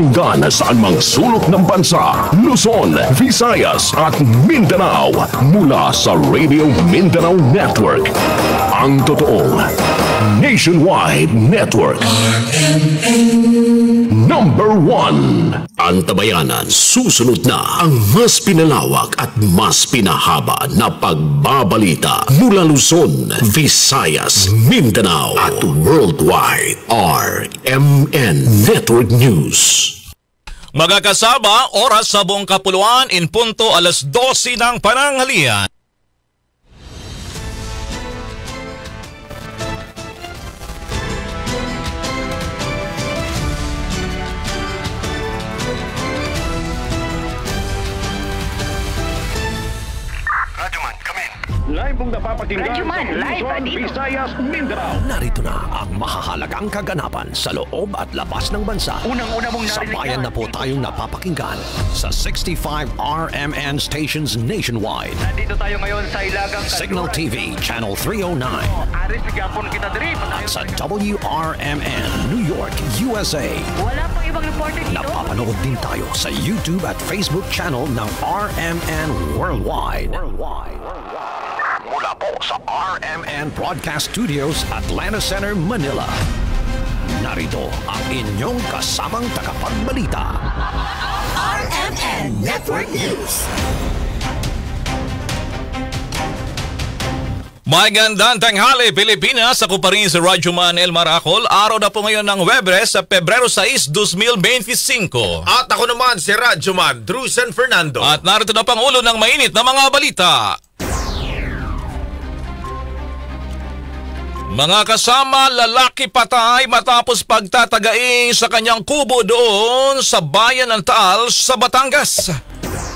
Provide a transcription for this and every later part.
mapapakinggan sa anumang sulok ng bansa, Luzon, Visayas at Mindanao mula sa Radio Mindanao Network. Ang totoong nationwide network. Number 1. Antabayanan, susunod na ang mas pinalawak at mas pinahaba na pagbabalita mula Luzon, Visayas, Mindanao at worldwide. RMN Network News. Mga kasama, oras sa buong kapuluan in punto 12:00 ng pananghalian. Live mong napapakinggan Radyoman, live sa Luzon, Visayas, Mindanao. Narito na ang mahahalagang kaganapan sa loob at labas ng bansa. Unang-una mong narinig Sabayan na po tayong napapakinggan sa 65 RMN stations nationwide. Nandito tayo ngayon sa Ilagang Signal TV, Channel 309. Aris, bigapon kita diri. At sa WRMN, New York, USA. Wala pang ibang reporter dito. Napapanood din tayo sa YouTube at Facebook channel ng RMN Worldwide. Mula po sa RMN Broadcast Studios, Atlanta Center, Manila. Narito ang inyong kasamang tagapagbalita. RMN Network News. Magandang tanghali, Pilipinas. Ako pa rin si Radyoman El Maracol. Araw na po ngayon ng Webres sa Pebrero 6, 2025. At ako naman si Radyoman Drusen Fernando. At narito na pangulo ng mainit na mga balita. Mga kasama, lalaki patay matapos pagtatagain sa kanyang kubo doon sa bayan ng Taal sa Batangas.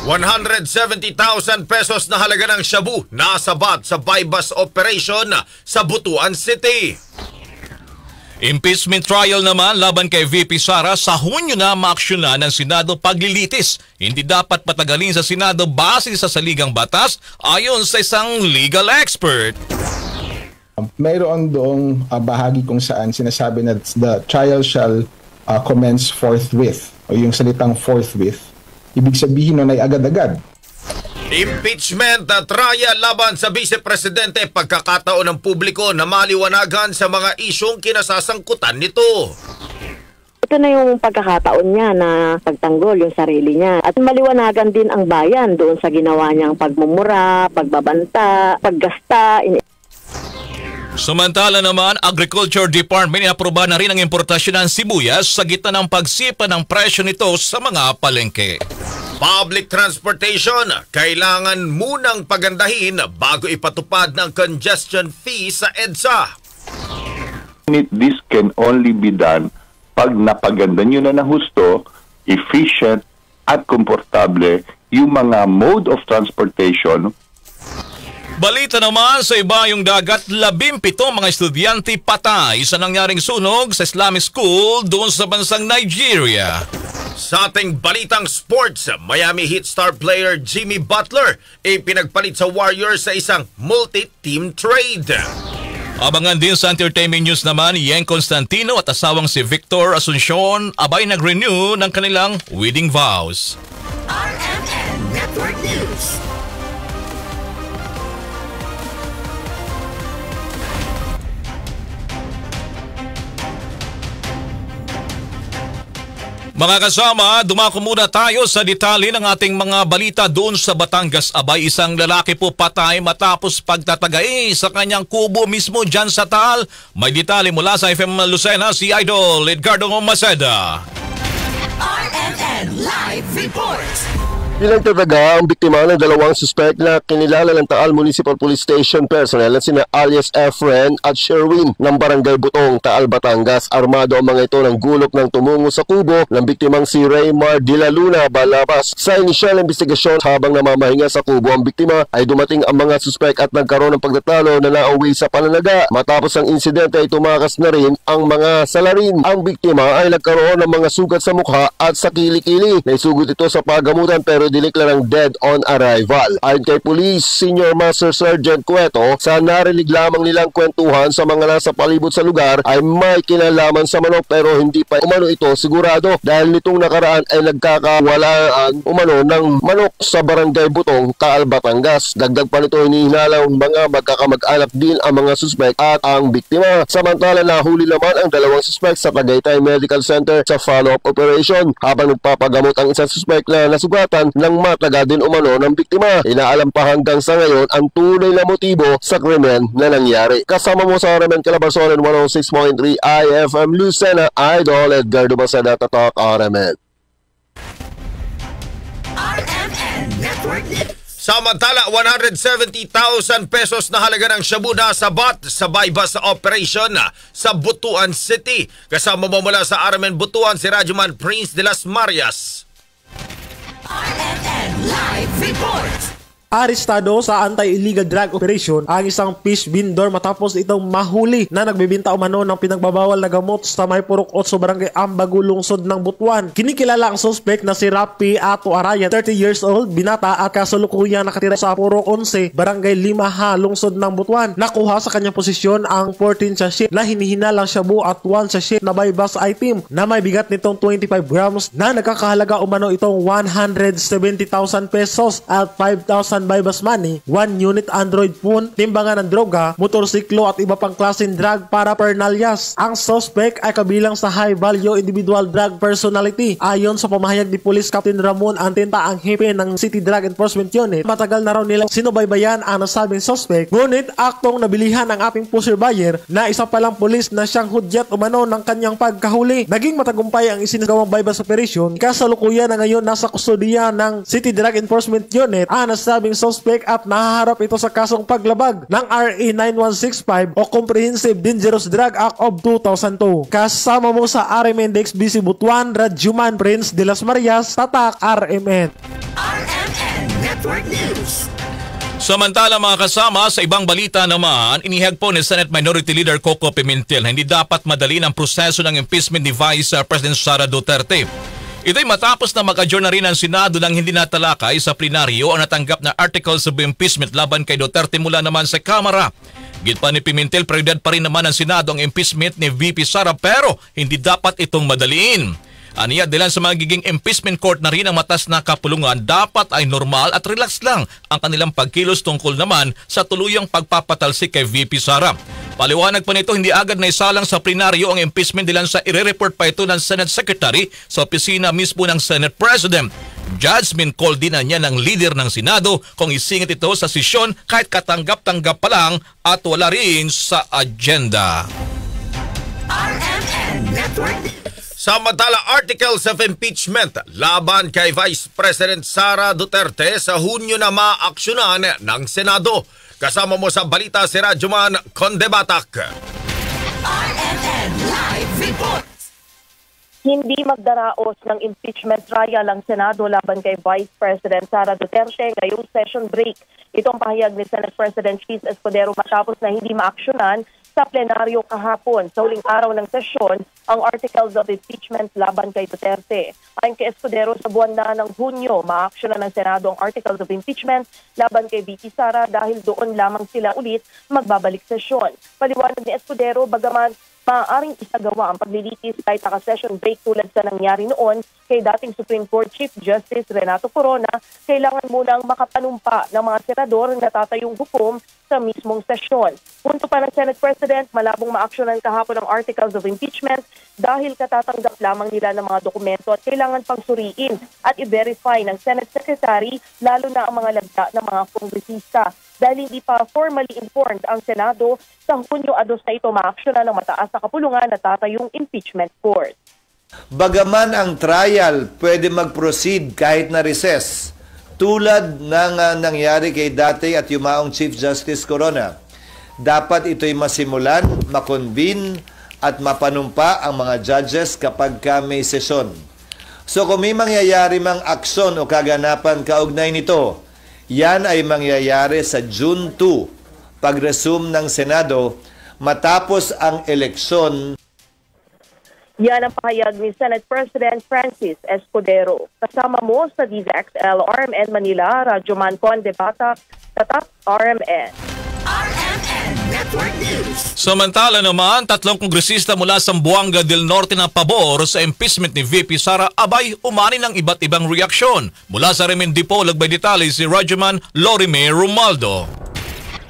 170,000 pesos na halaga ng shabu nasabat sa bypass operation sa Butuan City. Impeachment trial naman laban kay VP Sara sa Hunyo na maaksyonan ng Senado paglilitis. Hindi dapat patagalin sa Senado base sa saligang batas ayon sa isang legal expert. Mayroon doong bahagi kung saan sinasabi na the trial shall commence forthwith, o yung salitang forthwith. Ibig sabihin nun ay agad-agad. Impeachment trial laban sa Vice Presidente, pagkakataon ng publiko na maliwanagan sa mga isyong kinasasangkutan nito. Ito na yung pagkakataon niya na pagtanggol yung sarili niya. At maliwanagan din ang bayan doon sa ginawa niyang pagmumura, pagbabanta, paggasta. Samantala naman, Agriculture Department inaproba na rin ang importasyon ng sibuyas sa gitna ng pagsipa ng presyo nito sa mga palengke. Public transportation, kailangan munang pagandahin bago ipatupad ng congestion fee sa EDSA. This can only be done pag napaganda nyo na ng husto, efficient at komportable yung mga mode of transportation. Balita naman sa ibayong dagat, 17 mga estudyante patay sa nangyaring sunog sa Islamic School doon sa bansang Nigeria. Sa ating balitang sports, Miami Heat star player Jimmy Butler pinagpalit sa Warriors sa isang multi-team trade. Abangan din sa entertainment news naman, Yeng Constantino at asawang si Victor Asuncion abay nag-renew ng kanilang wedding vows. RMN Network News. Mga kasama, dumako muna tayo sa detalye ng ating mga balita doon sa Batangas. Abay, isang lalaki po patay matapos pagtatagay sa kanyang kubo mismo dyan sa Taal. May detalye mula sa FM Lucena, si Idol Edgardo Maceda. RMN Live Report. Pinagtataga ang biktima ng dalawang suspect na kinilala ng Taal Municipal Police Station personnel na sina alias Efren at Sherwin ng Barangay Butong, Taal, Batangas. Armado ang mga ito ng gulok ng tumungo sa kubo ng biktimang si Raymar de la Luna Balabas. Sa inisyal na investigasyon, habang namamahinga sa kubo ang biktima ay dumating ang mga suspect at nagkaroon ng pagtatalo na nauwi sa pananaga. Matapos ang insidente ay tumakas na rin ang mga salarin. Ang biktima ay nagkaroon ng mga sugat sa mukha at sa kilikili. Naisugot ito sa pagamutan pero pero diniklarang dead on arrival. Ayon kay Police Senior Master Sergeant Cueto, sa narinig lamang nilang kwentuhan sa mga nasa palibot sa lugar ay may kinalaman sa manok pero hindi pa umano ito sigurado dahil nitong nakaraan ay nagkakawalaan umano ng manok sa Barangay Butong, Taal, Batangas. Dagdag pa nito, hinihinalang mga magkakamag-anak din ang mga suspect at ang biktima. Samantala, nahuli naman ang dalawang suspect sa Tagaytay Medical Center sa follow-up operation habang nagpapagamot ang isang suspect na nasugatan ng mataga din umano ng biktima. Inaalam pa hanggang sa ngayon ang tunay na motibo sa krimen na nangyari. Kasama mo sa RMN Calabarzon 106.3 IFM Lucena, Idol Edgardo Basada, Tatak RMN. RMN Network News. Samantala, 170,000 pesos na halaga ng shabu na sabat sa bypass operation sa Butuan City. Kasama mo mula sa RMN Butuan si Rajuman Prince de las Marias. RMN Live Report. Arestado sa anti-illegal drug operation ang isang fish vendor matapos itong mahuli na nagbebenta umano ng pinagbabawal na gamot sa may Purok 8 Barangay Ambagu, lungsod ng Butuan. Kinikilala ang suspect na si Rapi Ato Arayan, 30 years old, binata at kasalukuyang nakatira sa Purok 11, Barangay 5 lungsod ng Butuan. Nakuha sa kanyang posisyon ang 14 sachet na hinihinalang shabu at 1 sachet na bypass item na may bigat nitong 25 grams na nagkakahalaga umano itong 170,000 pesos at 5,000 bypass money, 1 unit Android phone, timbangan ng droga, motorsiklo at iba pang klaseng drug paraphernalias. Ang suspect ay kabilang sa high value individual drug personality. Ayon sa pamahayag ni Police Captain Ramon Antenta, ang hepe ng City Drug Enforcement Unit, matagal na raw nilang sinubaybayan ang nasabing suspect, ngunit aktong nabilihan ang ating pusher buyer na isa palang pulis na siyang hudyat umano ng kanyang pagkahuli. Naging matagumpay ang isinagawang bypass operation, kasalukuyan na ngayon nasa kustudiya ng City Drug Enforcement Unit ang nasabing suspect at nahaharap ito sa kasong paglabag ng RA 9165 o Comprehensive Dangerous Drug Act of 2002. Kasama mo sa RMN DXBC Butuan, Rajuman Prince de las Marias, Tatak RMN. RMN Network News. Samantala mga kasama, sa ibang balita naman, inihag po ni Senate Minority Leader Coco Pimentel na hindi dapat madalin ang proseso ng impeachment ni Vice President Sara Duterte. Ito'y matapos na mag-adjourn na rin ang Senado nang hindi natalakay sa plenaryo ang natanggap na articles of impeachment laban kay Duterte mula naman sa Kamara. Git pa ni Pimentel, prioridad pa rin naman ng Senado ang impeachment ni VP Sara pero hindi dapat itong madaliin. Aniya, dahil sa magiging impeachment court na rin ang matas na kapulungan, dapat ay normal at relax lang ang kanilang pagkilos tungkol naman sa tuluyang pagpapatalsik kay VP Sara. Paliwanag pa nito, hindi agad na isalang sa plenaryo ang impeachment dahil sa ire-report pa ito ng Senate Secretary sa opisina mismo ng Senate President. Judgment call din na niya ng leader ng Senado kung isingit ito sa sesyon kahit katanggap-tanggap pa lang at wala rin sa agenda. RMN Network. Samantala, articles of impeachment laban kay Vice President Sara Duterte sa Hunyo na maaksyonan ng Senado. Kasama mo sa balita si Rajuman Condebatak. RMN Live Report. Hindi magdaraos ng impeachment trial ang Senado laban kay Vice President Sara Duterte ngayong session break. Itong pahayag ni Senate President Cheese Escudero matapos na hindi maaksyonan sa plenaryo kahapon. Sa huling araw ng sesyon, ang articles of impeachment laban kay Duterte. Ayon kay Escudero, sa buwan na ng Hunyo, maaksyonan ng Senado ang articles of impeachment laban kay VP Sara dahil doon lamang sila ulit magbabalik sesyon. Paliwanag ni Escudero, bagaman maaaring isagawa ang paglilitis kahit naka-session break tulad sa nangyari noon kay dating Supreme Court Chief Justice Renato Corona, kailangan munang makapanumpa ng mga senador na tatayong hukom sa mismong sesyon. Punto pa ng Senate President, malabong maaksyonan kahapon ang articles of impeachment dahil katatanggap lamang nila ng mga dokumento at kailangan pang suriin at i-verify ng Senate Secretary lalo na ang mga lagda ng mga kongresista. Dahil hindi pa formally informed ang Senado, sa Hunyo 2 na ito maaksyonan ng mataas na kapulungan na tatayong impeachment court. Bagaman ang trial pwede mag-proceed kahit na recess, tulad ng nangyari kay dati at yumaong Chief Justice Corona, dapat ito'y masimulan, makonvene at mapanumpa ang mga judges kapag may sesyon. So kung may mangyayari mang aksyon o kaganapan kaugnay nito, yan ay mangyayari sa June 2, pag-resume ng Senado matapos ang eleksyon. Yan ang pahayag ni Senate President Francis Escudero. Kasama mo sa DZXL RMN Manila, Radyoman Conde Bata, Tatak RMN. RMN Network News. Samantala naman, 3 kongresista mula sa Zamboanga del Norte na pabor sa impeachment ni VP Sara abay umani ng iba't ibang reaksyon. Mula sa Remen Dipolog by detalye si Radyoman Lorime Romualdo.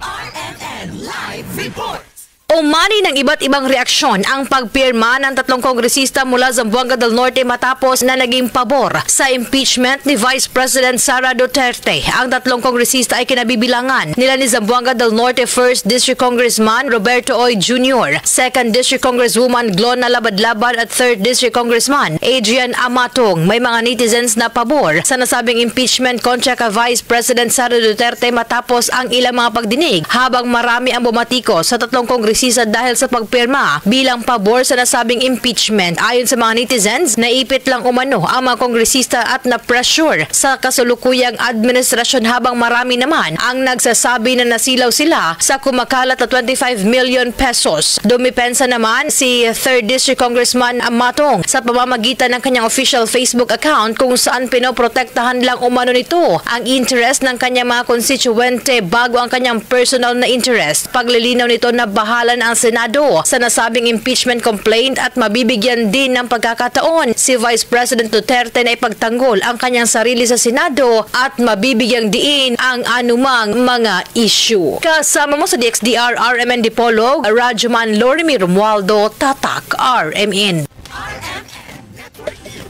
RMN Live Report. Umani ng iba't ibang reaksyon ang pagpirma ng 3 kongresista mula Zamboanga del Norte matapos na naging pabor sa impeachment ni Vice President Sara Duterte. Ang 3 kongresista ay kinabibilangan nila ni Zamboanga del Norte 1st District Congressman Roberto Oy Jr., 2nd District Congresswoman Glonna Labad-Labad at 3rd District Congressman Adrian Amatong. May mga netizens na pabor sa nasabing impeachment kontra ka Vice President Sara Duterte matapos ang ilang mga pagdinig, habang marami ang bumatiko sa 3 kongresista dahil sa pagpirma bilang pabor sa nasabing impeachment. Ayon sa mga netizens, naipit lang umano ang mga kongresista at na-pressure sa kasulukuyang administrasyon, habang marami naman ang nagsasabi na nasilaw sila sa kumakalat na 25 million pesos. Dumipensa naman si 3rd District Congressman Amatong sa pamamagitan ng kanyang official Facebook account kung saan pinoprotektahan lang umano nito ang interest ng kanyang mga konstituente bago ang kanyang personal na interest. Paglilinaw nito na bahala ang Senado sa nasabing impeachment complaint at mabibigyan din ng pagkakataon si Vice President Duterte na ipagtanggol ang kanyang sarili sa Senado at mabibigyang diin ang anumang mga issue. Kasama mo sa DXDR RMN Dipolog, Radyoman Lorime Romualdo, Tatak RMN.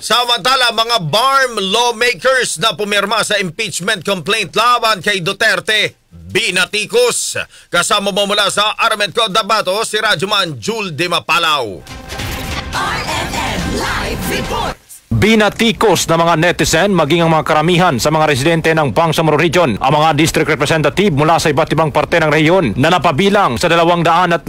Samantala, mga BARM lawmakers na pumirma sa impeachment complaint laban kay Duterte, binatikos. Kasama mo mula sa RMN Cotabato, si Radyoman Jul de Mapalaw. RMN Live Report. Binatikos ng mga netizen maging ang mga karamihan sa mga residente ng Bangsamoro Region ang mga district representative mula sa iba't ibang parte ng rehiyon na napabilang sa 215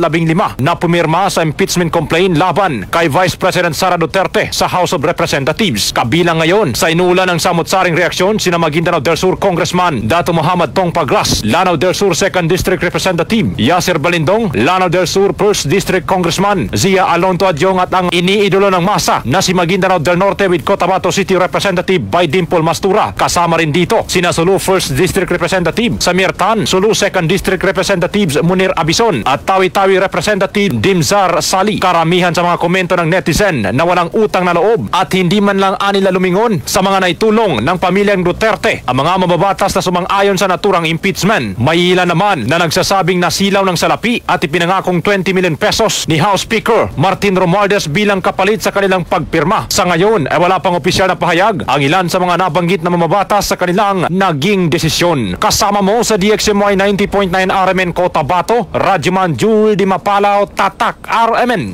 na pumirma sa impeachment complaint laban kay Vice President Sara Duterte sa House of Representatives. Kabilang ngayon sa inulan ng samot-saring reaksyon sina Maguindanao del Sur Congressman Dato Muhammad Tong Pagras, Lanao del Sur 2nd District Representative Yasser Balindong, Lanao del Sur 1st District Congressman Zia Alonto Adyong at ang iniidolo ng masa na si Maguindanao del Norte with Cotabato City Representative by Dimple Mastura. Kasama rin dito sina Sulu 1st District Representative Samir Tan, Sulu 2nd District Representatives Munir Abison at Tawi-Tawi Representative Dimzar Sali. Karamihan sa mga komento ng netizen na walang utang na loob at hindi man lang anila lumingon sa mga naitulong ng pamilyang Duterte ang mga mababatas na sumang-ayon sa naturang impeachment. May ilan naman na nagsasabing nasilaw ng salapi at ipinangakong 20 million pesos ni House Speaker Martin Romualdez bilang kapalit sa kanilang pagpirma. Sa ngayon ay wala pang opisyal na pahayag ang ilan sa mga nabanggit na mamabatas sa kanilang naging desisyon. Kasama mo sa DXMY 90.9 RMN Cotabato, Radyoman Jul de Mapalaw, Tatak RMN.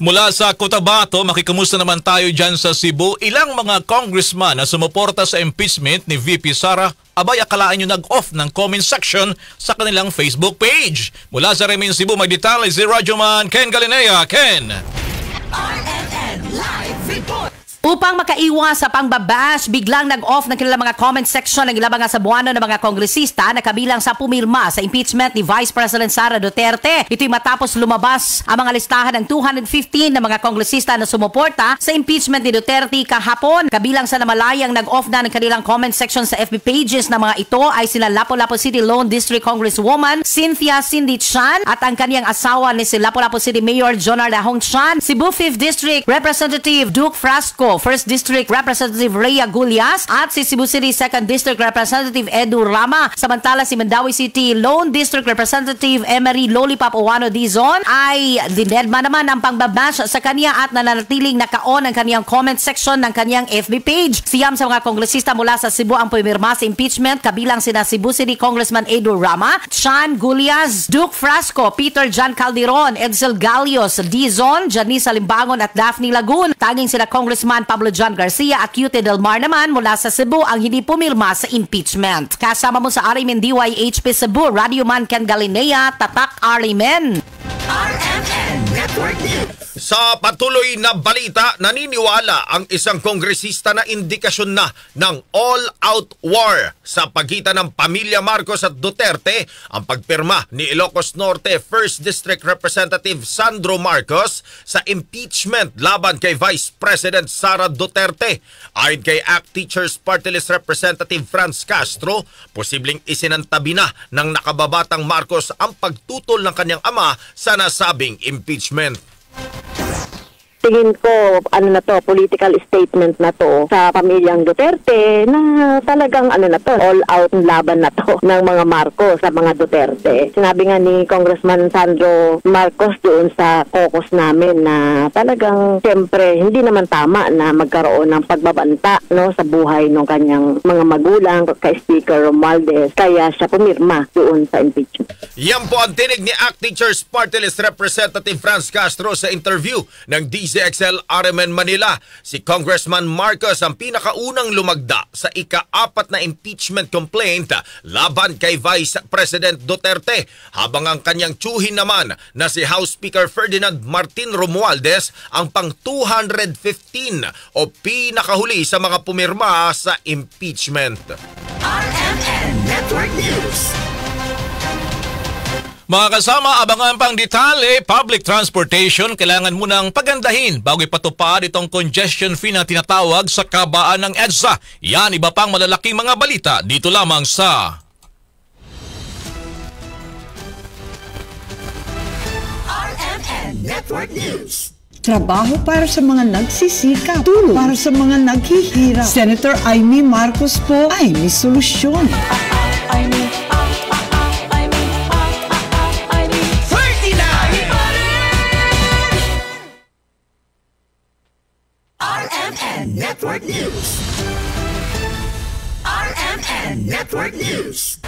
Mula sa Cotabato, makikamusta naman tayo dyan sa Cebu. Ilang mga congressman na sumuporta sa impeachment ni VP Sara, abay akalaan nyo nag-off ng comment section sa kanilang Facebook page. Mula sa Remen Cebu, may detalye si Radyoman Ken Galinea. Ken! RMN Live Report. Upang makaiwas sa pangbabash, biglang nag-off ng kanilang mga comment section ng ilang mga Cebuano ng mga kongresista na kabilang sa pumirma sa impeachment ni Vice President Sara Duterte. Ito'y matapos lumabas ang mga listahan ng 215 na mga kongresista na sumuporta sa impeachment ni Duterte kahapon. Kabilang sa namalayang nag-off na ng kanilang comment section sa FB pages na mga ito ay sila Lapu-Lapu City Lone District Congresswoman Cynthia Cindy Chan at ang kaniyang asawa ni si Lapu-Lapu City Mayor John Ardahong Chan, Cebu 5th District Representative Duke Frasco, 1st District Representative Rhea Gulyas at si Cebu City 2nd District Representative Edu Rama. Samantala si Mandawi City Lone District Representative Emery Lollipop Owano Dizon ay dinedma naman ang pangbabash sa kanya at nananatiling naka-on ang kaniyang comment section ng kaniyang FB page. Siyam sa mga kongresista mula sa Cebu ang pumirma sa impeachment, kabilang sina Cebu City Congressman Edu Rama, Chan Gulyas, Duke Frasco, Peter John Calderon, Edsel Galios, Dizon, Janice Alimbangon at Daphne Lagun. Tanging sina Congressman Pablo John Garcia at Cute Del Mar naman mula sa Cebu ang hindi pumirma sa impeachment. Kasama mo sa RMN DYHP Cebu, Radyoman Ken Galinea, Tatak RMN. RMN Network News. Sa patuloy na balita, naniniwala ang isang kongresista na indikasyon na ng all-out war sa pagitan ng pamilya Marcos at Duterte ang pagpirma ni Ilocos Norte 1st District Representative Sandro Marcos sa impeachment laban kay Vice President Sara Duterte. Ayon kay ACT Teachers Party List Representative Franz Castro, posibleng isinantabi na ng nakababatang Marcos ang pagtutol ng kanyang ama sa nasabing impeachment. Tingin ko, political statement na to sa pamilyang Duterte na talagang all-out laban na to ng mga Marcos sa mga Duterte. Sinabi nga ni Congressman Sandro Marcos doon sa caucus namin na talagang siyempre hindi naman tama na magkaroon ng pagbabanta sa buhay ng kanyang mga magulang kay Speaker Romualdez. Kaya siya pumirma doon sa impeachment. Yan po ang tinig ni ACT Teachers Party List Representative Franz Castro sa interview ng DZXL RMN Manila. Si Congressman Marcos ang pinakaunang lumagda sa ika-4 na impeachment complaint laban kay Vice President Duterte, habang ang kanyang tiyuhin naman na si House Speaker Ferdinand Martin Romualdez ang pang 215 o pinakahuli sa mga pumirma sa impeachment. RMN Network News. Mga kasama, abangan pang detalye, public transportation kailangan munang pagandahin bago ipatupad itong congestion fee na tinatawag sa kabaan ng EDSA. Yan, iba pang malalaking mga balita dito lamang sa RMN Network News. Trabaho para sa mga nagsisikap, tulong para sa mga naghihirap. Senator Amy Marcos po ay may solusyon. RMN Network News. RMN Network News.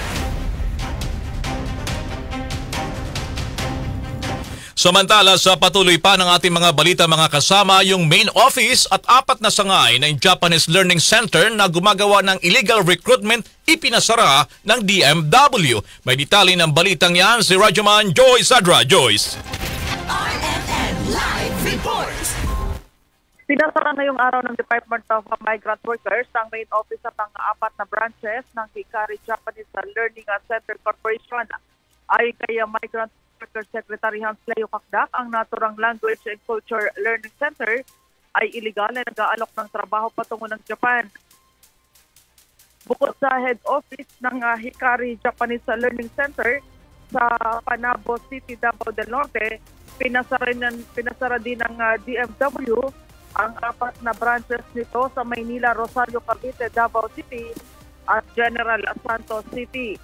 Samantala, sa patuloy pa ng ating mga balita mga kasama, yung main office at 4 na sangay ng Japanese Learning Center na gumagawa ng illegal recruitment ipinasara ng DMW. May detalye ng balitang yan si Rajaman Joyce Adra. Joyce. RMN Live Report. Pinasara ngayong araw ng Department of Migrant Workers ang main office sa pang-4 na branches ng Hikari Japanese Learning Center Corporation. Ayon kay Migrant Workers Secretary Hans Leo Kakdak, ang naturang Language and Culture Learning Center ay iligal na nag-aalok ng trabaho patungo ng Japan. Bukod sa head office ng Hikari Japanese Learning Center sa Panabo City, Davao del Norte, pinasara din ng DMW ang 4 na branches nito sa Maynila, Rosario, Cavite, Davao City at General Santos City.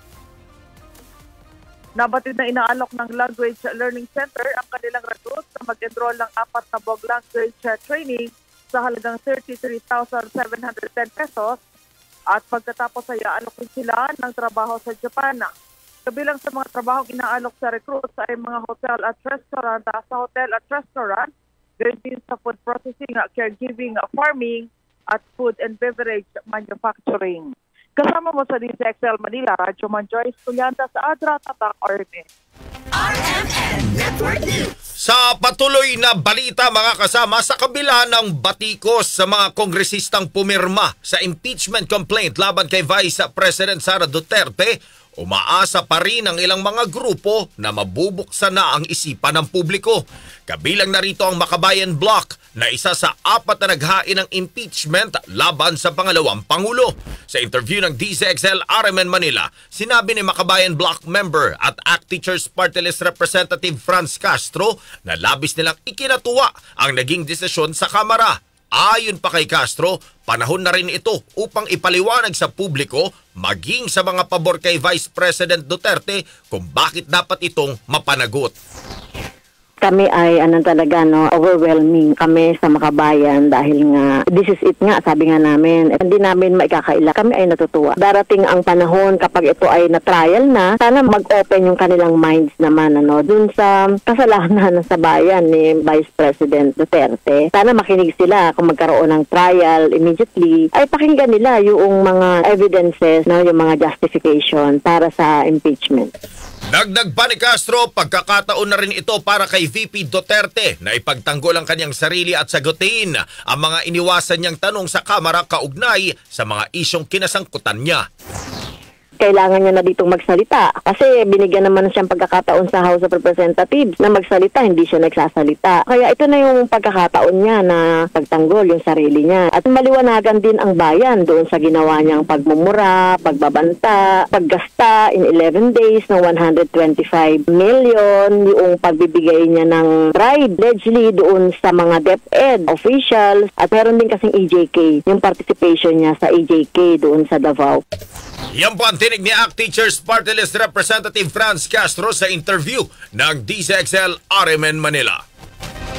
Nabatid na inaalok ng Language Learning Center ang kanilang recruits na mag-enroll ng 4 na BOG language training sa halagang 33,710 pesos at pagkatapos ay aalokin sila ng trabaho sa Japan. Kabilang sa mga trabaho inaalok sa recruits ay mga hotel at restaurant, sa hotel at restaurant, ganyan din sa food processing, caregiving, farming, at food and beverage manufacturing. Kasama mo sa DZXL Manila, Radyo Man Joyce Tulyanta sa Adra, Tatak, RMN. RMN Network News. Sa patuloy na balita mga kasama, sa kabila ng batikos sa mga kongresistang pumirma sa impeachment complaint laban kay Vice President Sara Duterte, umaasa pa rin ang ilang mga grupo na mabubuksan na ang isipan ng publiko. Kabilang narito ang Makabayan Bloc na isa sa 4 na naghain ng impeachment laban sa pangalawang Pangulo. Sa interview ng DZXL RMN Manila, sinabi ni Makabayan Bloc member at ACT Teachers Party List Representative Franz Castro na labis nilang ikinatuwa ang naging desisyon sa Kamara. Ayon pa kay Castro, panahon na rin ito upang ipaliwanag sa publiko maging sa mga pabor kay Vice President Duterte kung bakit dapat itong mapanagot. Kami ay overwhelming kami sa Makabayan dahil nga this is it nga, sabi nga namin, hindi namin maikakaila. Kami ay natutuwa. Darating ang panahon kapag ito ay na-trial na, sana mag-open yung kanilang minds naman dun sa kasalanan sa bayan ni Vice President Duterte. Sana makinig sila kung magkaroon ng trial immediately, ay pakinggan nila yung mga evidences, yung mga justification para sa impeachment. Dagdag pa ni Castro, pagkakataon na rin ito para kay VP Duterte na ipagtanggol ang kanyang sarili at sagutin ang mga iniwasan niyang tanong sa Kamara kaugnay sa mga isyong kinasangkutan niya. Kailangan niya na ditong magsalita kasi binigyan naman siyang pagkakataon sa House of Representatives na magsalita, hindi siya nagsasalita. Kaya ito na yung pagkakataon niya na pagtanggol yung sarili niya. At maliwanagan din ang bayan doon sa ginawa niyang pagmumura, pagbabanta, paggasta in 11 days ng 125 million, yung pagbibigay niya ng bribe, allegedly doon sa mga DepEd officials, at meron din kasing EJK, yung participation niya sa EJK doon sa Davao. Yan po ang tinig ni ACT Teachers Party List Representative Franz Castro sa interview ng DZXL RMN Manila.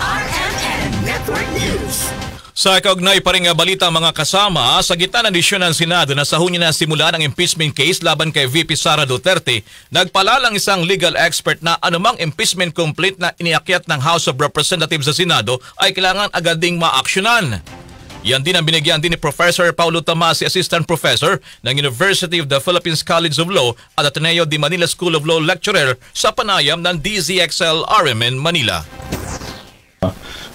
RMN Network News. Sa kaugnay pa rin nga balita mga kasama, sa gitna ng desisyon ng Senado na sa Hunyo na simula ng impeachment case laban kay VP Sara Duterte, nagpalalang isang legal expert na anumang impeachment complaint na iniakyat ng House of Representatives sa Senado ay kailangan agad ding maaksyonan. Yan din ang binigyan din ni Professor Paulo Tamasi, Assistant Professor ng University of the Philippines College of Law at Ateneo de Manila School of Law Lecturer sa panayam ng DZXL RMN Manila.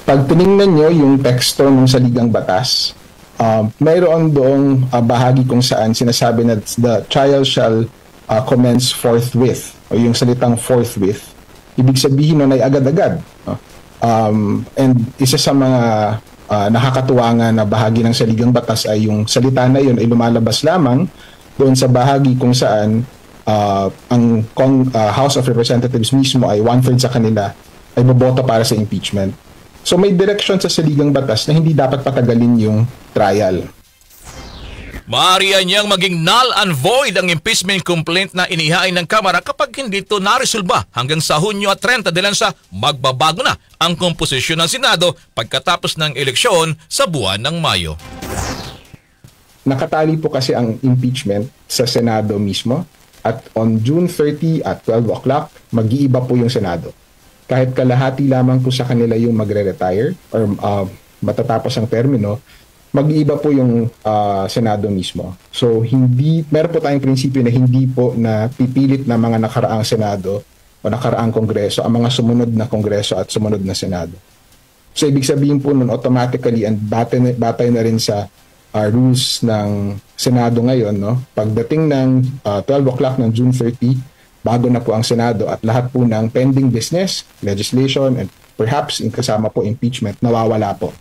Pag tinignan nyo yung teksto ng saligang batas, mayroon doong bahagi kung saan sinasabi na the trial shall commence forthwith, o yung salitang forthwith. Ibig sabihin nun ay agad-agad. And isa sa mga nakakatuwa nga na bahagi ng saligang batas ay yung salita na yun ay lumalabas lamang doon sa bahagi kung saan ang House of Representatives mismo ay 1/3 sa kanila ay boboto para sa impeachment. So may direction sa saligang batas na hindi dapat patagalin yung trial. Maaari niyang maging null and void ang impeachment complaint na inihain ng Kamara kapag hindi ito naresolba hanggang sa Hunyo at 30 de Lansa, magbabago na ang komposisyon ng Senado pagkatapos ng eleksyon sa buwan ng Mayo. Nakatali po kasi ang impeachment sa Senado mismo at on June 30 at 12 o'clock, mag-iiba po yung Senado. Kahit kalahati lamang po sa kanila yung magre-retire or matatapos ang termino, mag-iiba po yung Senado mismo. So meron po tayong prinsipyo na hindi po na pipilit na mga nakaraang Senado o nakaraang Kongreso ang mga sumunod na Kongreso at sumunod na Senado. So ibig sabihin po nun automatically and batay na rin sa rules ng Senado ngayon, no? Pagdating ng 12 o'clock ng June 30, bago na po ang Senado at lahat po ng pending business, legislation, and perhaps kasama po impeachment, nawawala po.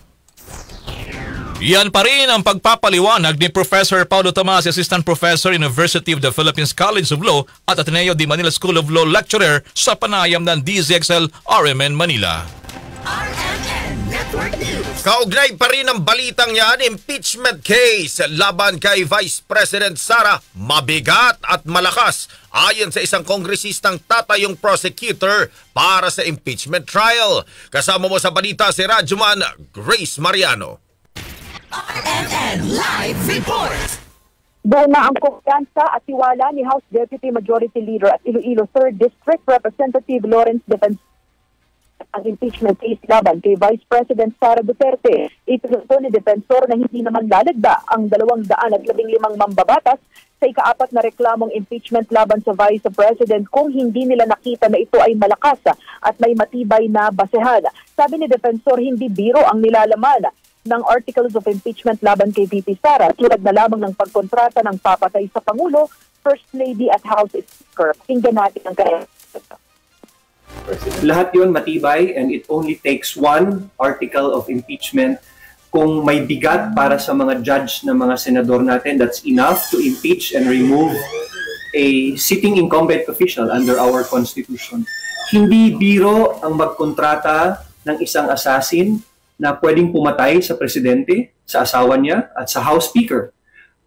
Yan pa rin ang pagpapaliwanag ni Professor Paulo Tamasi, Assistant Professor, University of the Philippines College of Law at Ateneo de Manila School of Law Lecturer sa panayam ng DZXL RMN Manila. RMN Network News. Kaugnay pa rin ang balitang yan, impeachment case laban kay Vice President Sara, mabigat at malakas ayon sa isang kongresistang tatayong prosecutor para sa impeachment trial. Kasama mo sa balita si Radyoman Grace Mariano. RMN Live Report. Doon na ang kumpiyansa at tiwala ni House Deputy Majority Leader at Iloilo 3rd District Representative Lawrence Defensor ang impeachment case laban kay Vice President Sara Duterte. Ito ni Defensor na hindi naman lalagda ang 215 mambabatas sa ika-4 na reklamong impeachment laban sa Vice President kung hindi nila nakita na ito ay malakas at may matibay na basehan. Sabi ni Defensor, hindi biro ang nilalaman ng articles of impeachment laban kay VP Sara, tulad na lamang ng pagkontrata ng papatay sa Pangulo, First Lady at House Speaker. Tingnan natin ang kaya. Lahat yun matibay and it only takes one article of impeachment. Kung may bigat para sa mga judge na mga senador natin, that's enough to impeach and remove a sitting incumbent official under our Constitution. Hindi biro ang magkontrata ng isang assassin na pwedeng pumatay sa presidente, sa asawa niya, at sa House Speaker.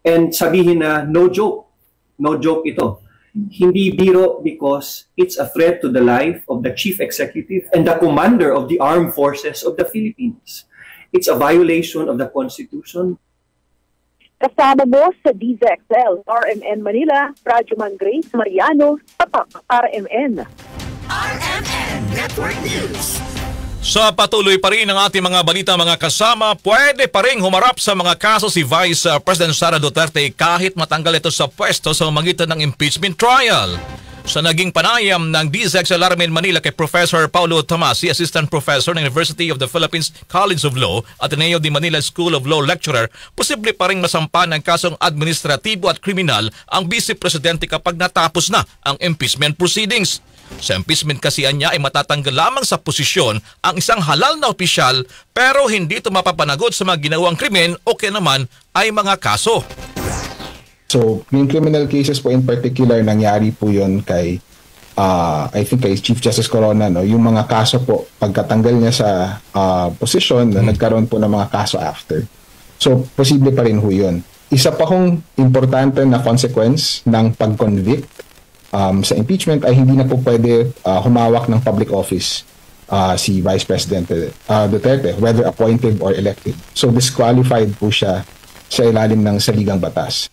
And sabihin na no joke ito. Hindi biro because it's a threat to the life of the Chief Executive and the Commander of the Armed Forces of the Philippines. It's a violation of the Constitution. Kasama mo sa DZXL, RMN Manila, Radyoman Grace Mariano, Tapak RMN. RMN Network News. Sa patuloy pa rin ang ating mga balita mga kasama, pwede pa rin humarap sa mga kaso si Vice President Sara Duterte kahit matanggal ito sa pwesto sa pamamagitan ng impeachment trial. Sa naging panayam ng DZXL Armen Manila kay Professor Paulo Tomasi, Assistant Professor ng University of the Philippines College of Law at Ateneo de Manila School of Law Lecturer, posible pa rin masampa ng kasong administratibo at kriminal ang Vice Presidente kapag natapos na ang impeachment proceedings. Sa impeachment kasi niya ay matatanggal lamang sa posisyon ang isang halal na opisyal pero hindi ito mapapanagot sa mga ginawang krimen o kaya naman ay mga kaso. So, yung criminal cases po in particular, nangyari po yun kay, I think kay Chief Justice Corona, no? Yung mga kaso po, pagkatanggal niya sa posisyon, nagkaroon po ng mga kaso after. So, posible pa rin ho yun. Isa pa hong importante na consequence ng pag-convict sa impeachment ay hindi na po pwede humawak ng public office si Vice President Duterte, whether appointed or elected. So, disqualified po siya sa ilalim ng saligang batas.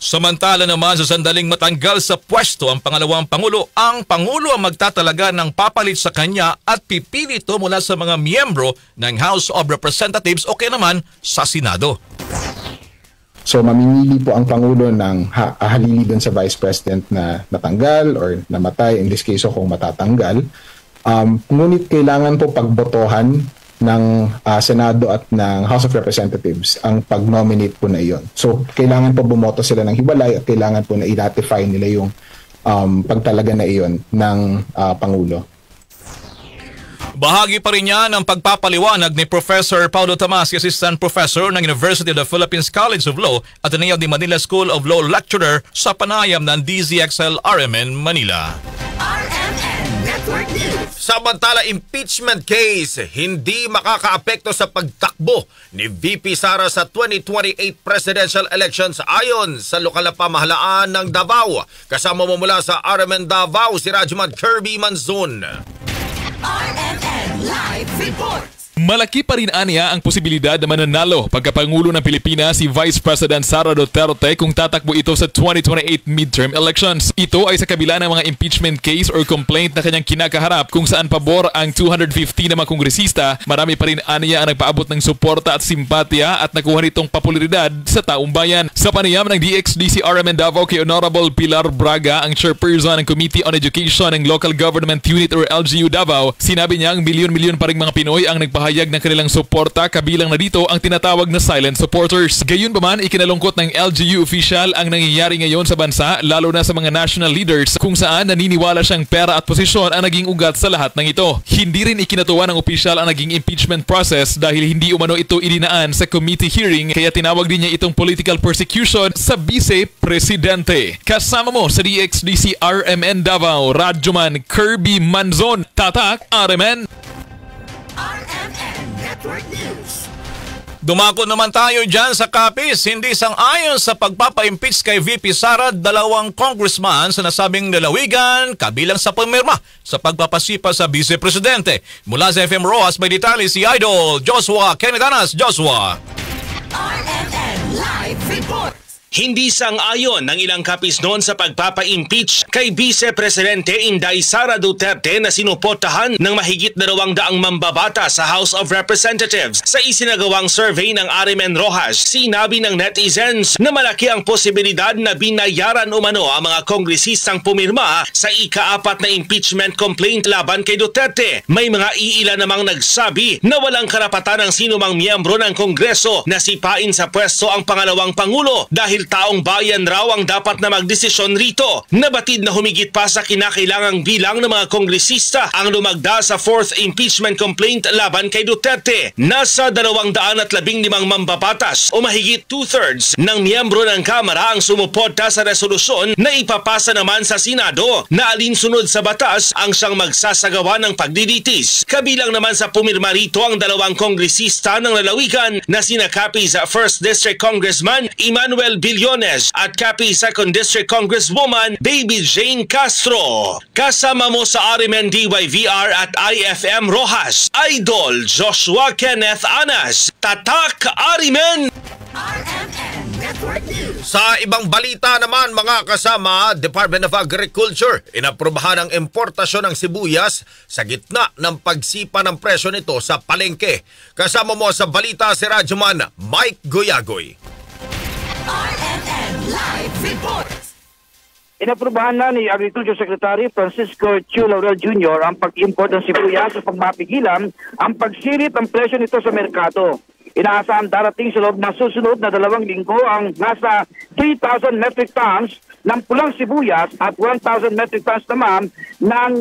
Samantala naman sa sandaling matanggal sa pwesto ang pangalawang Pangulo, ang Pangulo ang magtatalaga ng papalit sa kanya at pipili ito mula sa mga miyembro ng House of Representatives o kaya naman sa Senado. So mamimili po ang Pangulo ng halili dun sa Vice President na natanggal or namatay, in this case kung matatanggal. Ngunit kailangan po pagbotohan ng Senado at ng House of Representatives ang pag-nominate po na iyon. So, kailangan po bumoto sila ng hiwalay at kailangan po na i-ratify nila yung pagtalaga na iyon ng Pangulo. Bahagi pa rin niya ng pagpapaliwanag ni Professor Paulo Tomasi, Assistant Professor ng University of the Philippines College of Law at Ateneo de Manila School of Law Lecturer sa panayam ng DZXL RMN Manila. RMN Network News. Samantala, impeachment case hindi makakaapekto sa pagtakbo ni VP Sara sa 2028 presidential elections ayon sa lokal na pamahalaan ng Davao. Kasama mo mula sa RMN Davao si Rajman Kirby Manzon. RMN Live Report. Malaki pa rin aniya ang posibilidad na mananalo pagkapangulo ng Pilipinas si Vice President Sara Duterte kung tatakbo ito sa 2028 midterm elections. Ito ay sa kabila ng mga impeachment case or complaint na kanyang kinakaharap kung saan pabor ang 250 na mga kongresista. Marami pa rin aniya ang nagpaabot ng suporta at simpatya at nakuha nitong popularidad sa taong bayan. Sa panayam ng DXDC RMN Davao kay Honorable Pilar Braga, ang chairperson ng Committee on Education ng Local Government Unit or LGU Davao, sinabi niya ang milyon-milyon pa rin mga Pinoy ang nagpahayag ng kanilang suporta, kabilang na dito ang tinatawag na silent supporters. Gayunpaman, ikinalungkot ng LGU official ang nangyayari ngayon sa bansa, lalo na sa mga national leaders kung saan naniniwala siyang pera at posisyon ang naging ugat sa lahat ng ito. Hindi rin ikinatuwa ng official ang naging impeachment process dahil hindi umano ito idinaan sa committee hearing, kaya tinawag din niya itong political persecution sa Vice Presidente. Kasama mo sa DXDC RMN Davao, Radyoman Kirby Manzon, Tatak RMN. RMN Network News. Dumako naman tayo dyan sa Capiz. Hindi sang-ayon sa pagpapa-impeach kay VP Sara, dalawang congressman sa nasabing lalawigan kabilang sa pumirma sa pagpapasipa sa Vice Presidente. Mula sa FM Rojas, may detalye si Idol Joshua Kenetanas. Joshua. RMN Live Report. Hindi sang-ayon ng ilang kapis noon sa pagpapa-impeach kay Vice Presidente Inday Sara Duterte na sinuportahan ng mahigit 200 mambabata sa House of Representatives. Sa isinagawang survey ng RMN Rojas, sinabi ng netizens na malaki ang posibilidad na binayaran umano ang mga kongresistang pumirma sa ika-4 na impeachment complaint laban kay Duterte. May mga iilan namang nagsabi na walang karapatan ng sinumang miyembro ng Kongreso na sipain sa pwesto ang pangalawang Pangulo dahil taong bayan raw ang dapat na magdesisyon rito. Nabatid na humigit pa sa kinakailangang bilang ng mga kongresista ang lumagda sa 4th impeachment complaint laban kay Duterte. Nasa 215 mambabatas o mahigit 2/3 ng miyembro ng Kamara ang sumuporta sa resolusyon na ipapasa naman sa Senado na alinsunod sa batas ang siyang magsasagawa ng pagdiditis. Kabilang naman sa pumirma rito ang 2 kongresista ng lalawigan na sina Capiz 1st District Congressman Emmanuel Billones at Capiz 2nd District Congresswoman Baby Jane Castro. Kasama mo sa RMN DYVR at IFM Rojas, Idol Joshua Kenneth Anas, Tatak RMN. RMN Network News. Sa ibang balita naman mga kasama, Department of Agriculture inaprubahan ang importasyon ng sibuyas sa gitna ng pagsipa ng presyo nito sa palengke. Kasama mo sa balita si Radyoman Mike Goyagoy. RMN Live Report. Inaprubahan na ni Agriculture Secretary Francisco Chu Laurel Jr. ang pag-import ng sibuyas upang mapigilan ang pagsirit ng presyo nito sa merkado. Inaasahan darating sa loob ng susunod na 2 linggo ang nasa 3,000 metric tons ng pulang sibuyas at 1,000 metric tons naman ng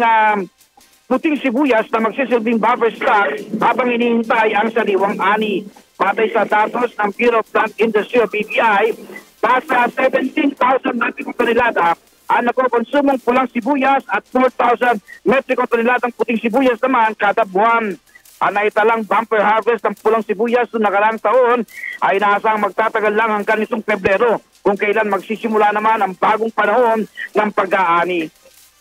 puting sibuyas na magsisilbing buffer stock habang hinihintay ang sariwang ani. Patay sa datos ng Bureau of Plant Industry o BPI, nasa 17,000 metric tonelada ang nakokonsumong pulang sibuyas at 4,000 metric toneladang puting sibuyas naman kada buwan. Ang naitalang bumper harvest ng pulang sibuyas noong nakaraang taon ay inaasang magtatagal lang hanggang nitong Pebrero kung kailan magsisimula naman ang bagong panahon ng pag-aani.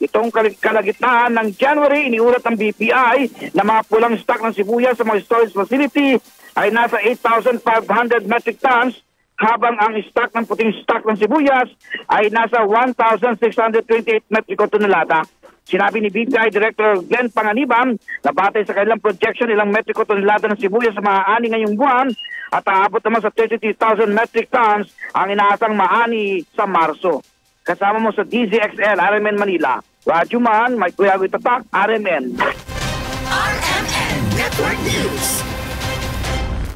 Itong kalagitnaan ng January, iniulat ng BPI na mga pulang stock ng sibuyas sa mga storage facility ay nasa 8,500 metric tons habang ang stock ng puting stock ng sibuyas ay nasa 1,628 metric tonelada. Sinabi ni BPI Director Glenn Panganiban na batay sa kanilang projection ilang metric tonelada ng sibuyas sa maaani ngayong buwan at aabot naman sa 33,000 metric tons ang inaasang maani sa Marso. Kasama mo sa DZXL RMN Manila, Radyo Man, Mike Kuyagoy Tatak, RMN. RMN Network News.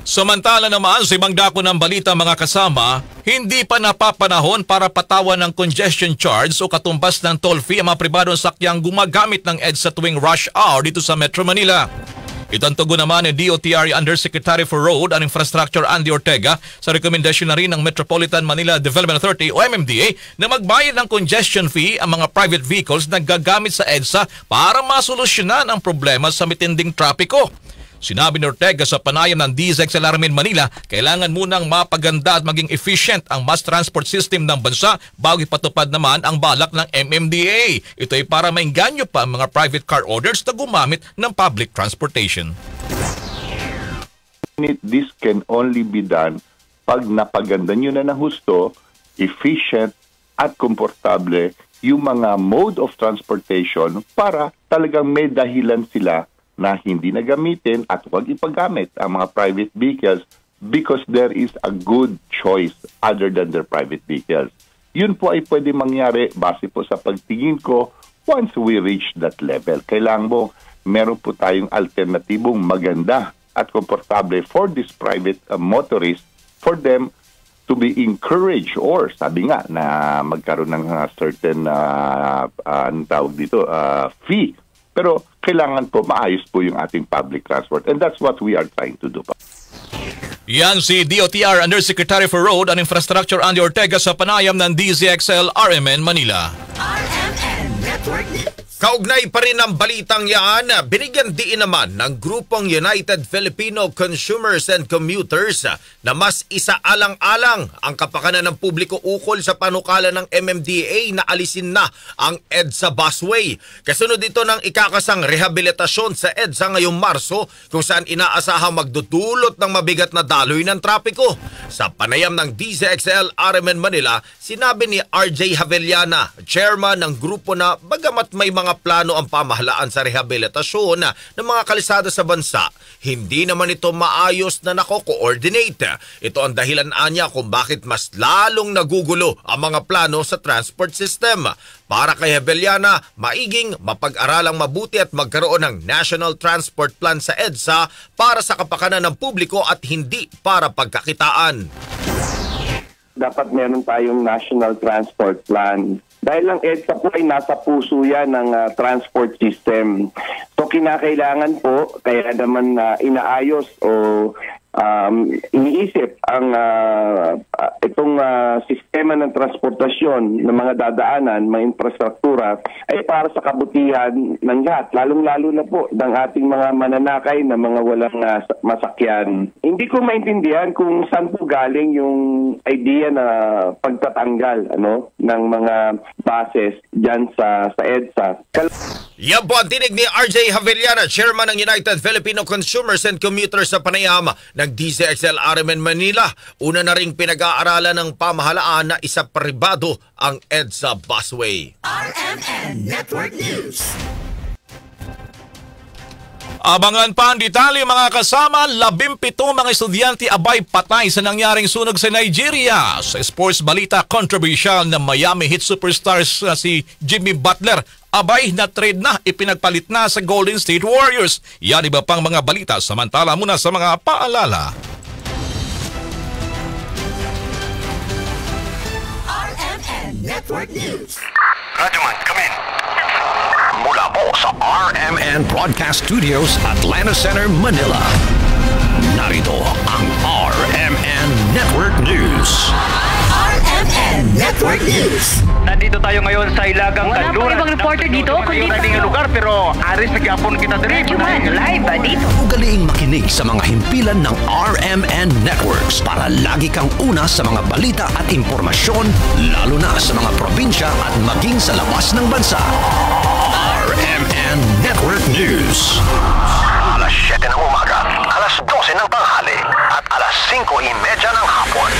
Samantala naman sa ibang dako ng balita mga kasama, hindi pa napapanahon para patawan ng congestion charge o katumbas ng toll fee ang mga pribadong sakyang gumagamit ng EDSA tuwing rush hour dito sa Metro Manila. Ito ang tugon naman ni DOTR Undersecretary for Road and Infrastructure Andy Ortega sa rekomendasyon na rin ng Metropolitan Manila Development Authority o MMDA na magbayad ng congestion fee ang mga private vehicles na gagamit sa EDSA para masolusyonan ang problema sa mitinding trapiko. Sinabi ni Ortega sa panayam ng DZXL RMN Manila, kailangan munang mapaganda at maging efficient ang mass transport system ng bansa bago ipatupad naman ang balak ng MMDA. Ito ay para maingganyo pa ang mga private car owners na gumamit ng public transportation. This can only be done pag napaganda nyo na ng husto, efficient at komportable yung mga mode of transportation para talagang may dahilan sila na hindi na gamitin at huwag ipagamit ang mga private vehicles because there is a good choice other than their private vehicles. Yun po ay pwede mangyari base po sa pagtingin ko once we reach that level. Kailangan mo meron po tayong alternatibong maganda at komportable for this private motorists for them to be encouraged or sabi nga na magkaroon ng certain anong tawag dito, fee. Pero kailangan po maayos po yung ating public transport and that's what we are trying to do. Yan si DOTR Undersecretary for Road and Infrastructure Andy Ortega sa panayam ng DZXL RMN Manila. RMN Network News. Kaugnay pa rin ang balitang yan, binigyan diin naman ng grupong United Filipino Consumers and Commuters na mas isaalang-alang ang kapakanan ng publiko ukol sa panukala ng MMDA na alisin na ang EDSA busway. Kasunod ito ng ikakasang rehabilitasyon sa EDSA ngayong Marso kung saan inaasahang magdudulot ng mabigat na daloy ng trapiko. Sa panayam ng DZXL RMN Manila, sinabi ni RJ Javellana, chairman ng grupo na bagamat may mga plano ang pamahalaan sa rehabilitasyon ng mga kalsada sa bansa, hindi naman ito maayos na nako-coordinate. Ito ang dahilan niya kung bakit mas lalong nagugulo ang mga plano sa transport system. Para kay Javellana, maiging mapag-aralang mabuti at magkaroon ng National Transport Plan sa EDSA para sa kapakanan ng publiko at hindi para pagkakitaan. Dapat meron tayong National Transport Plan. Dahil ang EDSA po ay nasa puso yan ng transport system. So kinakailangan po, kaya naman inaayos o iniisip ang itong sistema ng transportasyon ng mga dadaanan, mga infrastruktura ay para sa kabutihan ng lahat, lalong-lalo na po ng ating mga mananakay na mga walang masakyan. Hindi ko maintindihan kung saan po galing yung idea na pagtatanggal ng mga buses dyan sa EDSA. Yan po ang tinig ni RJ Javellana, chairman ng United Filipino Consumers and Commuters sa panayam ng DZXL RMN Manila. Una na ring pinag-aaralan ng pamahalaan na isa pribado ang EDSA busway. RMN Network News. Abangan pa ang detalye mga kasama, 17 mga estudyante abay patay sa nangyaring sunog sa Nigeria. Sa sports balita, controversial na Miami Heat superstars si Jimmy Butler abay na trade na, ipinagpalit na sa Golden State Warriors. Yan iba pang mga balita, samantala muna sa mga paalala. RMN Network News. Rajuman, come in. Mula po sa RMN Broadcast Studios, Atlanta Center, Manila. Narito ang RMN Network News. RMN Network News. Nandito tayo ngayon sa Ilagang Wala Kanluran. po ibang reporter dito, kundi tayo lugar, pero aris nagyapon kita diri. Live dito. Ugaliing makinig sa mga himpilan ng RMN Networks para lagi kang una sa mga balita at impormasyon, lalo na sa mga probinsya at maging sa labas ng bansa. RMN Network News. Alas 7 ng umaga, alas 12 ng tanghali, at alas 5:30 ng hapon.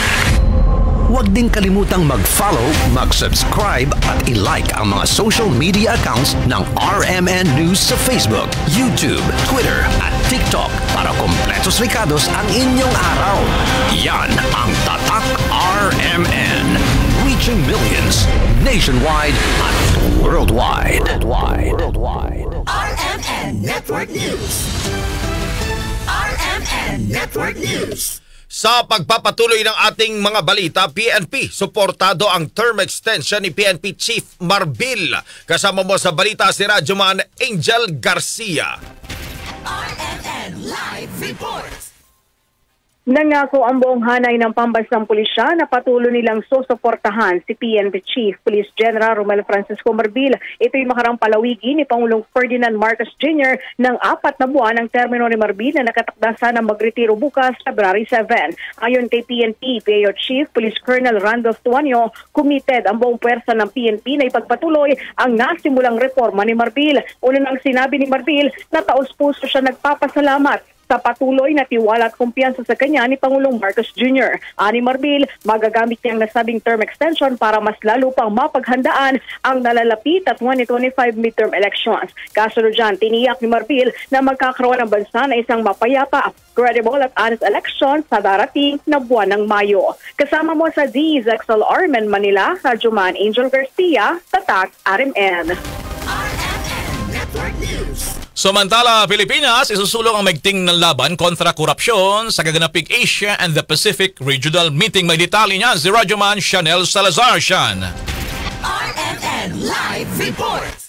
Huwag din kalimutang mag-follow, mag-subscribe at i-like ang mga social media accounts ng RMN News sa Facebook, YouTube, Twitter at TikTok para kompletos rikados ang inyong araw. Yan ang Tatak RMN. Reaching millions nationwide at worldwide. RMN Network News. RMN Network News. Sa pagpapatuloy ng ating mga balita, PNP, suportado ang term extension ni PNP Chief Marbil. Kasama mo sa balita si Radyoman Angel Garcia. RMN Live Reports. Nangako ang buong hanay ng pambansang pulisya na patuloy nilang susuportahan si PNP Chief Police General Romel Francisco Marbil. Ito'y makarang palawigi ni Pangulong Ferdinand Marcos Jr. ng 4 na buwan ng termino ni Marbil na nakatakda sana magretiro bukas February 7. Ayon kay PNP, PAO Chief Police Colonel Randolph Tuanyo, committed ang buong puwersa ng PNP na ipagpatuloy ang nasimulang reforma ni Marbil. Una nang sinabi ni Marbil na taos-puso siya nagpapasalamat sa patuloy na tiwala at kumpiyansa sa kanya ni Pangulong Marcos Jr. Ani Marbil, magagamit niyang nasabing term extension para mas lalo pang mapaghandaan ang nalalapit at 2025 midterm elections. Kasunod dyan, tiniyak ni Marbil na magkakaroon ng bansa na isang mapayapa, credible at honest election sa darating na buwan ng Mayo. Kasama mo sa DZXL RMN Manila, Radyoman Angel Garcia, Tatak RMN. RMN Network News. Samantala, Pilipinas, isusulong ang maigting ng laban kontra korupsyon sa gaganaping Asia and the Pacific Regional Meeting. May detalye niyan si Radyoman Chanel Salazar. RMN Live Reports.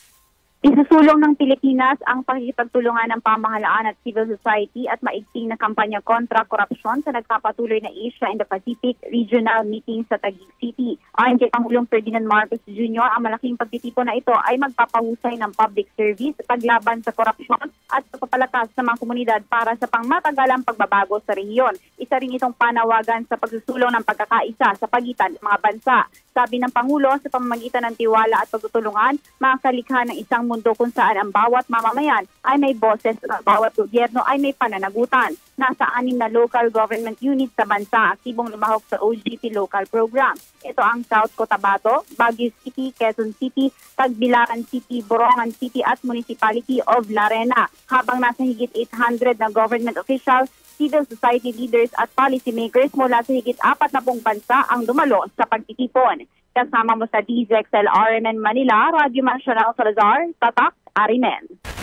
Isusulong ng Pilipinas ang pakikipagtulungan ng pamahalaan at civil society at maigting na kampanya kontra korupsyon sa nagpapatuloy na Asia and the Pacific Regional Meeting sa Taguig City. Ayon kay Pangulong Ferdinand Marcos Jr., ang malaking pagtitipon na ito ay magpapahusay ng public service, paglaban sa korupsyon at pagpapalakas sa mga komunidad para sa pangmatagalang pagbabago sa rehiyon. Isa rin itong panawagan sa pagsusulong ng pagkakaisa sa pagitan ng mga bansa. Sabi ng Pangulo, sa pamamagitan ng tiwala at pagtutulungan, makakalikha ng isang mundo kung saan ang bawat mamamayan ay may boses at ang bawat gobyerno ay may pananagutan. Nasa 6 na local government units sa bansa, aktibong lumahok sa OGP local program. Ito ang South Cotabato, Baguio City, Quezon City, Tagbilaran City, Borongan City at Municipality of Larena. Habang nasa higit 800 na government officials, civil society leaders at policymakers mula sa higit 40 bansa ang dumalo sa pagtitipon. Kasama mo sa DZXL RMN Manila, Radyoman Chanel Salazar, Tatak RMN.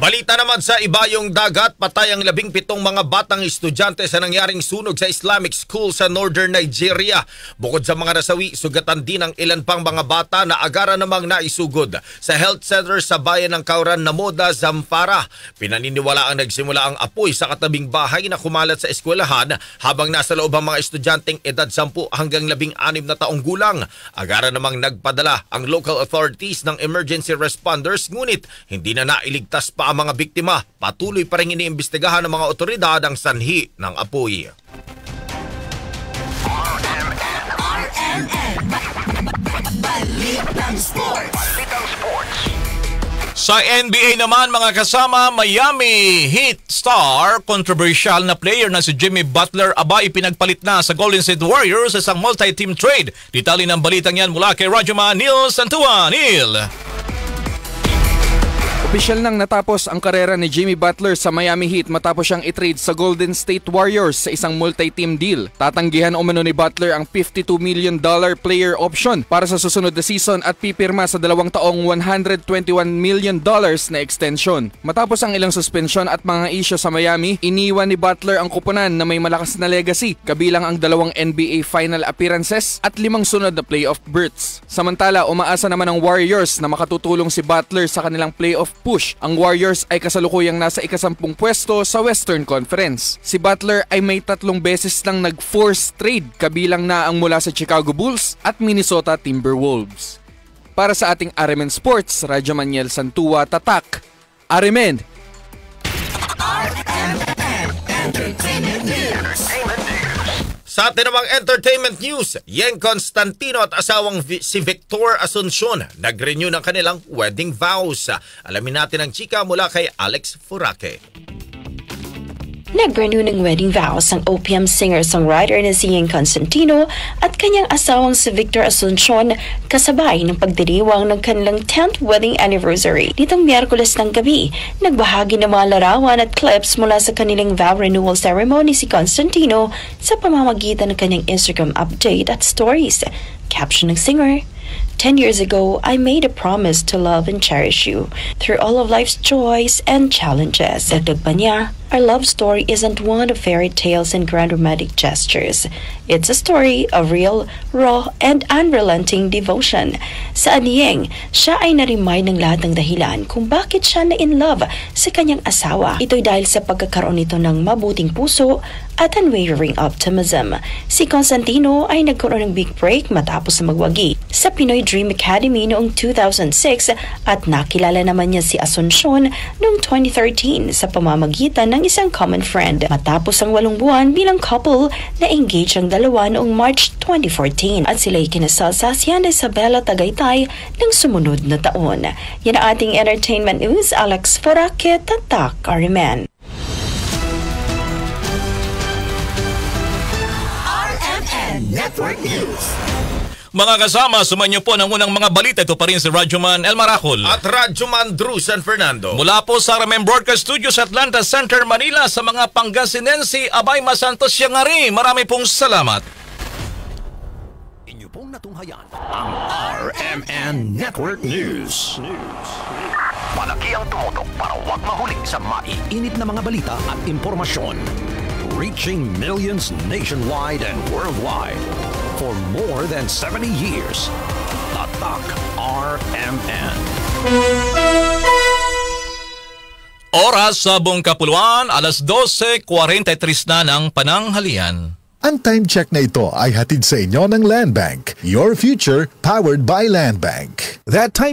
Balita naman sa ibayong dagat, patay ang 17 mga batang estudyante sa nangyaring sunog sa Islamic School sa Northern Nigeria. Bukod sa mga nasawi, sugatan din ang ilan pang mga bata na agara namang naisugod sa health center sa bayan ng Kauran, Namoda, Zamfara. Pinaniniwala ang nagsimula ang apoy sa katabing bahay na kumalat sa eskwelahan habang nasa loob ang mga estudyanteng edad 10 hanggang 16 na taong gulang. Agara namang nagpadala ang local authorities ng emergency responders, ngunit hindi na nailigtas pa ang mga biktima. Patuloy pa rin iniimbestigahan ng mga otoridad ang sanhi ng apoy. Balitang Sports. Sa NBA naman mga kasama, Miami Heat star, controversial na player na si Jimmy Butler aba ipinagpalit na sa Golden State Warriors sa isang multi-team trade. Detalye ng balitang yan mula kay Radyoman Neil Santua. Neil! Opisyal nang natapos ang karera ni Jimmy Butler sa Miami Heat matapos siyang i-trade sa Golden State Warriors sa isang multi-team deal. Tatanggihan umano ni Butler ang $52 million player option para sa susunod na season at pipirma sa 2 taong $121 million na extension. Matapos ang ilang suspension at mga isyu sa Miami, iniwan ni Butler ang kupunan na may malakas na legacy, kabilang ang 2 NBA final appearances at 5 sunod na playoff berths. Samantala, umaasa naman ang Warriors na makatutulong si Butler sa kanilang playoff push. Ang Warriors ay kasalukuyang nasa ika-10 pwesto sa Western Conference. Si Butler ay may 3 beses lang nag-force trade, kabilang na ang mula sa Chicago Bulls at Minnesota Timberwolves. Para sa ating RMN Sports, Radyo Maniel Santua, Tatak, RMN. Sa atin namang entertainment news, Yeng Constantino at asawang si Victor Asuncion nag-renew ng kanilang wedding vows. Alamin natin ang chika mula kay Alex Furaque. Nag-renew ng wedding vows ang OPM singer-songwriter na si Yeng Constantino at kanyang asawang si Victor Asuncion kasabay ng pagdiriwang ng kanilang 10th wedding anniversary. Nitong Miyerkules ng gabi, nagbahagi ng mga larawan at clips mula sa kanilang vow renewal ceremony si Constantino sa pamamagitan ng kanyang Instagram update at stories. Caption ng singer, 10 years ago, I made a promise to love and cherish you through all of life's joys and challenges. Dagdag pa niya, our love story isn't one of fairy tales and grand romantic gestures. It's a story of real, raw, and unrelenting devotion. Sa Yeng, siya ay na-remind ng lahat ng dahilan kung bakit siya na in love sa kanyang asawa. Ito'y dahil sa pagkakaroon nito ng mabuting puso at unwavering optimism. Si Constantino ay nagkaroon ng big break matapos na magwagi sa Pinoy Dream Academy noong 2006 at nakilala naman niya si Asuncion noong 2013 sa pamamagitan ng isang common friend. Matapos ang 8 buwan bilang couple, na-engage ang dalawa noong March 2014 at sila'y kinasal sa Hacienda Isabela, Tagaytay ng sumunod na taon. Yan ang ating entertainment news. Alex Furaque, Tatak, RMN. Network News. Mga kasama, sumanyo po ng unang mga balita. Ito pa rin si Radyoman El Maracol. At Radyoman Drew San Fernando. Mula po sa RMN Broadcast Studios sa Atlanta Center, Manila, sa mga Pangasinense, Abay Masantos Yangari. Marami pong salamat. Inyo pong natunghayan ang RMN Network News. Malaki ang tumutok para huwag mahuli sa maiinit na mga balita at impormasyon. Reaching millions nationwide and worldwide for more than 70 years. Tatak RMN. Oras sa buong kapuluan, alas 12:43 na ng pananghalian. Ang time check na ito ay hatid sa inyo ng Land Bank. Your future powered by Land Bank. That time